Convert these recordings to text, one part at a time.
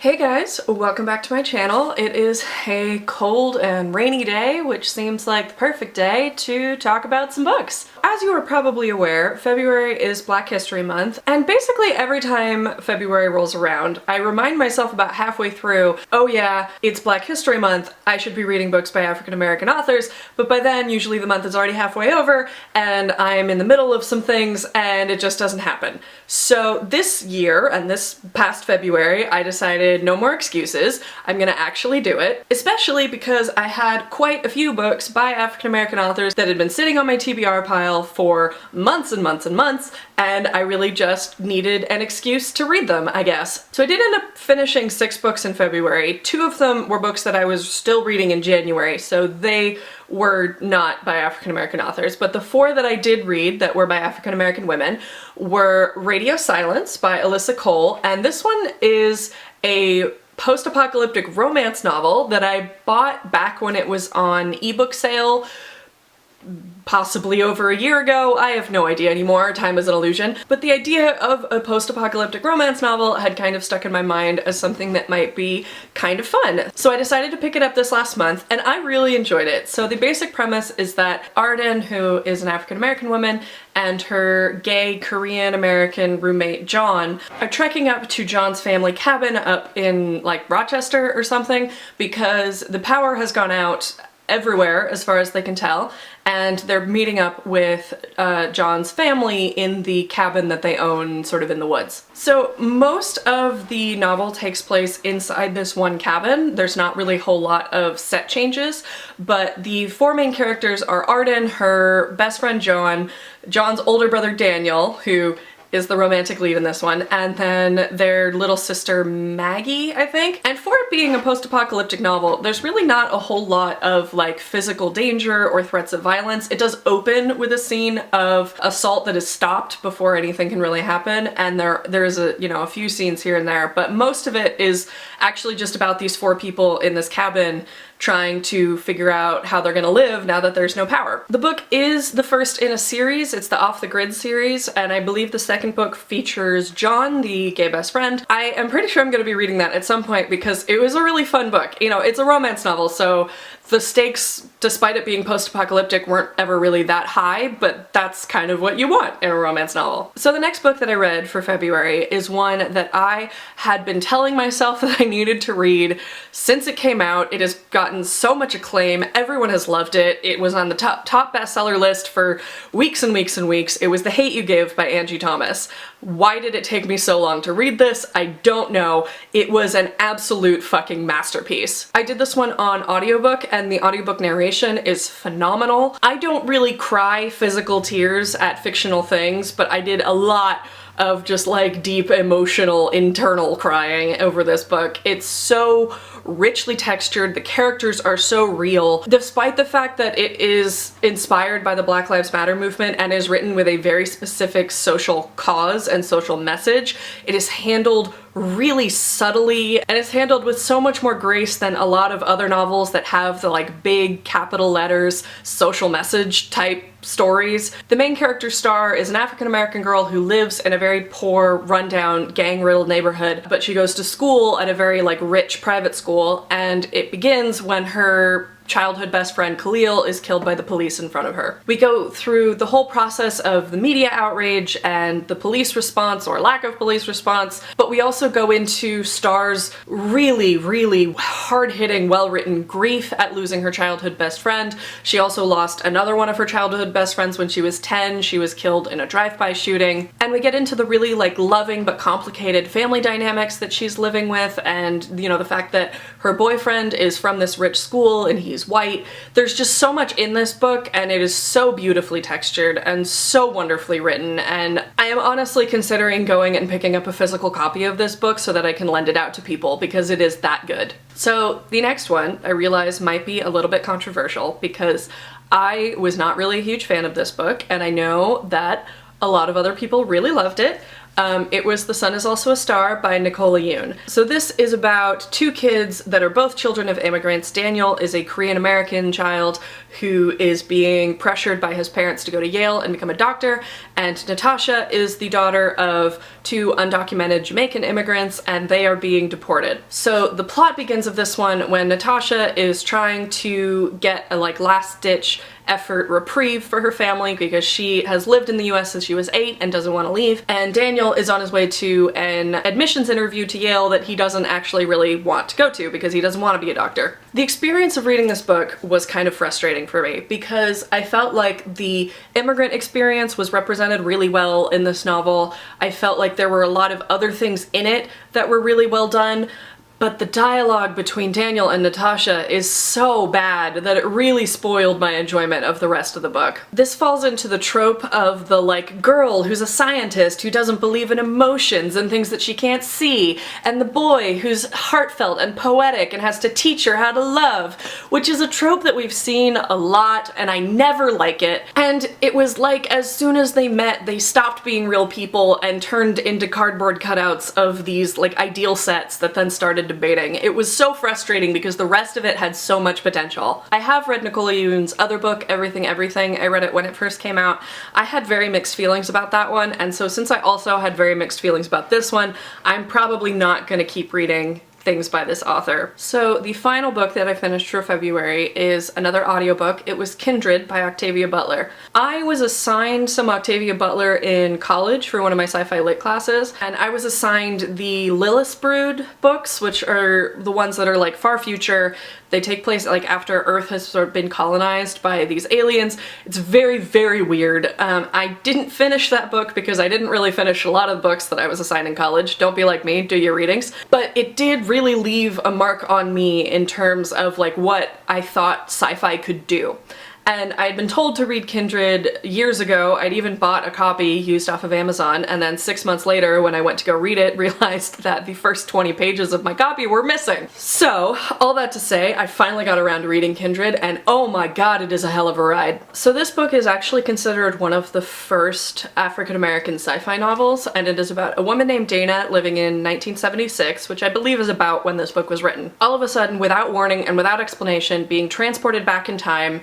Hey guys, welcome back to my channel. It is a cold and rainy day, which seems like the perfect day to talk about some books. As you are probably aware, February is Black History Month, and basically every time February rolls around, I remind myself about halfway through, oh yeah, it's Black History Month, I should be reading books by African American authors, but by then usually the month is already halfway over, and I'm in the middle of some things, and it just doesn't happen. So this year, and this past February, I decided no more excuses. I'm gonna actually do it, especially because I had quite a few books by African American authors that had been sitting on my TBR pile for months and months and months, and I really just needed an excuse to read them, I guess. So I did end up finishing 6 books in February. 2 of them were books that I was still reading in January, so they were not by African American authors, but the 4 that I did read that were by African American women were Radio Silence by Alyssa Cole, and this one is a post-apocalyptic romance novel that I bought back when it was on ebook sale possibly over a year ago. I have no idea anymore, time is an illusion. But the idea of a post-apocalyptic romance novel had kind of stuck in my mind as something that might be kind of fun. So I decided to pick it up this last month, and I really enjoyed it. So the basic premise is that Arden, who is an African-American woman, and her gay Korean-American roommate John are trekking up to John's family cabin up in like Rochester or something because the power has gone out everywhere as far as they can tell, and they're meeting up with John's family in the cabin that they own sort of in the woods. So most of the novel takes place inside this one cabin. There's not really a whole lot of set changes, but the 4 main characters are Arden, her best friend John, John's older brother Daniel, who is the romantic lead in this one, and then their little sister Maggie, I think. And for it being a post-apocalyptic novel, there's really not a whole lot of like physical danger or threats of violence. It does open with a scene of assault that is stopped before anything can really happen, and there's a few scenes here and there, but most of it is actually just about these 4 people in this cabin trying to figure out how they're gonna live now that there's no power. The book is the first in a series. It's the Off the Grid series, and I believe the second book features John, the gay best friend. I am pretty sure I'm gonna be reading that at some point because it was a really fun book. You know, it's a romance novel, so the stakes, despite it being post-apocalyptic, weren't ever really that high, but that's kind of what you want in a romance novel. So the next book that I read for February is one that I had been telling myself that I needed to read since it came out. It has gotten so much acclaim. Everyone has loved it. It was on the top bestseller list for weeks and weeks and weeks. It was The Hate U Give by Angie Thomas. Why did it take me so long to read this? I don't know. It was an absolute fucking masterpiece. I did this one on audiobook, and the audiobook narration is phenomenal. I don't really cry physical tears at fictional things, but I did a lot of just like deep emotional internal crying over this book. It's so richly textured, the characters are so real, despite the fact that it is inspired by the Black Lives Matter movement and is written with a very specific social cause and social message. It is handled really subtly, and it's handled with so much more grace than a lot of other novels that have the like big capital letters social message type stories. The main character Star is an African-American girl who lives in a very poor, rundown, gang-riddled neighborhood, but she goes to school at a very like rich private school, and it begins when her childhood best friend Khalil is killed by the police in front of her. We go through the whole process of the media outrage and the police response or lack of police response, but we also go into Star's really, really hard-hitting, well-written grief at losing her childhood best friend. She also lost another one of her childhood best friends when she was 10. She was killed in a drive-by shooting. And we get into the really like loving but complicated family dynamics that she's living with, and the fact that her boyfriend is from this rich school and he's white. There's just so much in this book, and it is so beautifully textured and so wonderfully written, and I am honestly considering going and picking up a physical copy of this book so that I can lend it out to people because it is that good. So the next one I realize might be a little bit controversial because I was not really a huge fan of this book, and I know that a lot of other people really loved it. It was The Sun Is Also a Star by Nicola Yoon. So this is about 2 kids that are both children of immigrants. Daniel is a Korean-American child who is being pressured by his parents to go to Yale and become a doctor, and Natasha is the daughter of two undocumented Jamaican immigrants, and they are being deported. So the plot begins of this one when Natasha is trying to get a last-ditch effort reprieve for her family because she has lived in the US since she was 8 and doesn't want to leave, and Daniel is on his way to an admissions interview to Yale that he doesn't actually really want to go to because he doesn't want to be a doctor. The experience of reading this book was kind of frustrating for me because I felt like the immigrant experience was represented really well in this novel. I felt like there were a lot of other things in it that were really well done, but the dialogue between Daniel and Natasha is so bad that it really spoiled my enjoyment of the rest of the book. This falls into the trope of the girl who's a scientist who doesn't believe in emotions and things that she can't see, and the boy who's heartfelt and poetic and has to teach her how to love, which is a trope that we've seen a lot and I never like it. And it was like as soon as they met, they stopped being real people and turned into cardboard cutouts of these ideal sets that then started debating. It was so frustrating because the rest of it had so much potential. I have read Nicola Yoon's other book, Everything Everything. I read it when it first came out. I had very mixed feelings about that one, and so since I also had very mixed feelings about this one, I'm probably not gonna keep reading things by this author. So the final book that I finished for February is another audiobook. It was Kindred by Octavia Butler. I was assigned some Octavia Butler in college for one of my sci-fi lit classes, and I was assigned the Lilith Brood books, which are the ones that are far future. They take place after Earth has sort of been colonized by these aliens. It's very, very weird. I didn't finish that book because I didn't really finish a lot of books that I was assigned in college. Don't be like me, do your readings. But it did really leave a mark on me in terms of what I thought sci-fi could do. And I'd been told to read Kindred years ago. I'd even bought a copy used off of Amazon, and then 6 months later when I went to go read it, realized that the first 20 pages of my copy were missing. So, all that to say, I finally got around to reading Kindred, and oh my god, it is a hell of a ride. So this book is actually considered one of the first African-American sci-fi novels, and it is about a woman named Dana living in 1976, which I believe is about when this book was written. All of a sudden, without warning and without explanation, being transported back in time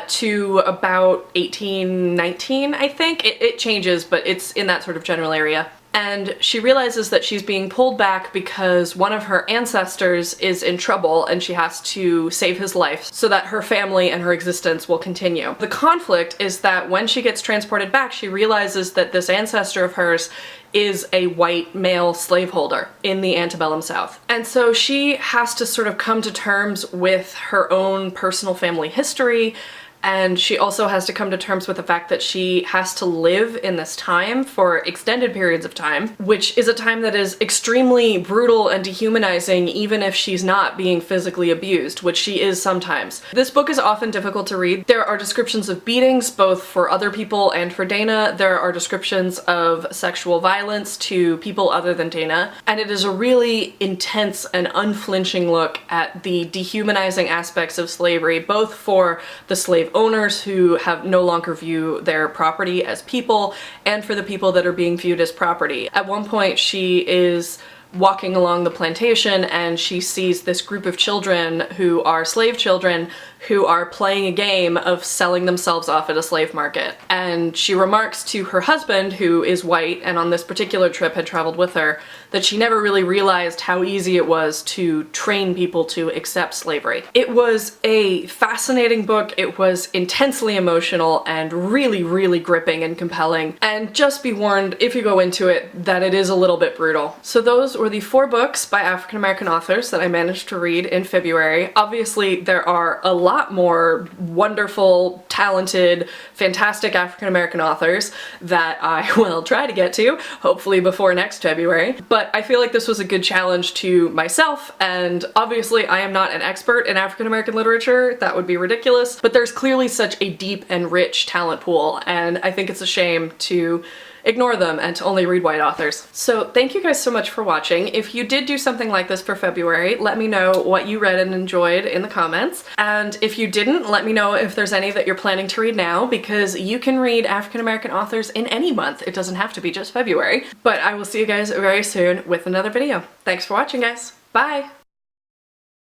to about 1819, I think. It changes, but it's in that sort of general area. And she realizes that she's being pulled back because one of her ancestors is in trouble and she has to save his life so that her family and her existence will continue. The conflict is that when she gets transported back, she realizes that this ancestor of hers is a white male slaveholder in the antebellum South. And so she has to sort of come to terms with her own personal family history, and she also has to come to terms with the fact that she has to live in this time for extended periods of time, which is a time that is extremely brutal and dehumanizing even if she's not being physically abused, which she is sometimes. This book is often difficult to read. There are descriptions of beatings, both for other people and for Dana. There are descriptions of sexual violence to people other than Dana, and it is a really intense and unflinching look at the dehumanizing aspects of slavery, both for the slave owners who have no longer view their property as people, and for the people that are being viewed as property. At one point she is walking along the plantation and she sees this group of children who are slave children who are playing a game of selling themselves off at a slave market. And she remarks to her husband, who is white and on this particular trip had traveled with her, that she never really realized how easy it was to train people to accept slavery. It was a fascinating book. It was intensely emotional and really, really gripping and compelling. And just be warned, if you go into it, that it is a little bit brutal. So those were the 4 books by African-American authors that I managed to read in February. Obviously, there are a lot more wonderful, talented, fantastic African-American authors that I will try to get to, hopefully before next February. But I feel like this was a good challenge to myself, and obviously I am not an expert in African-American literature. That would be ridiculous. But there's clearly such a deep and rich talent pool, and I think it's a shame to ignore them and to only read white authors. So thank you guys so much for watching. If you did do something like this for February, let me know what you read and enjoyed in the comments. And if you didn't, let me know if there's any that you're planning to read now, because you can read African-American authors in any month. It doesn't have to be just February. But I will see you guys very soon with another video. Thanks for watching, guys. Bye!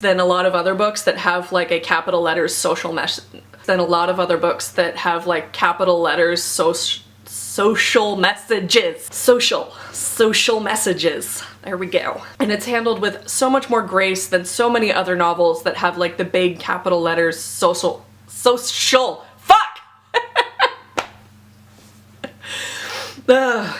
Than a lot of other books that have a capital letters social message. Than a lot of other books that have capital letters social messages. Social messages. There we go. And it's handled with so much more grace than so many other novels that have like the big capital letters social. Fuck! Ugh.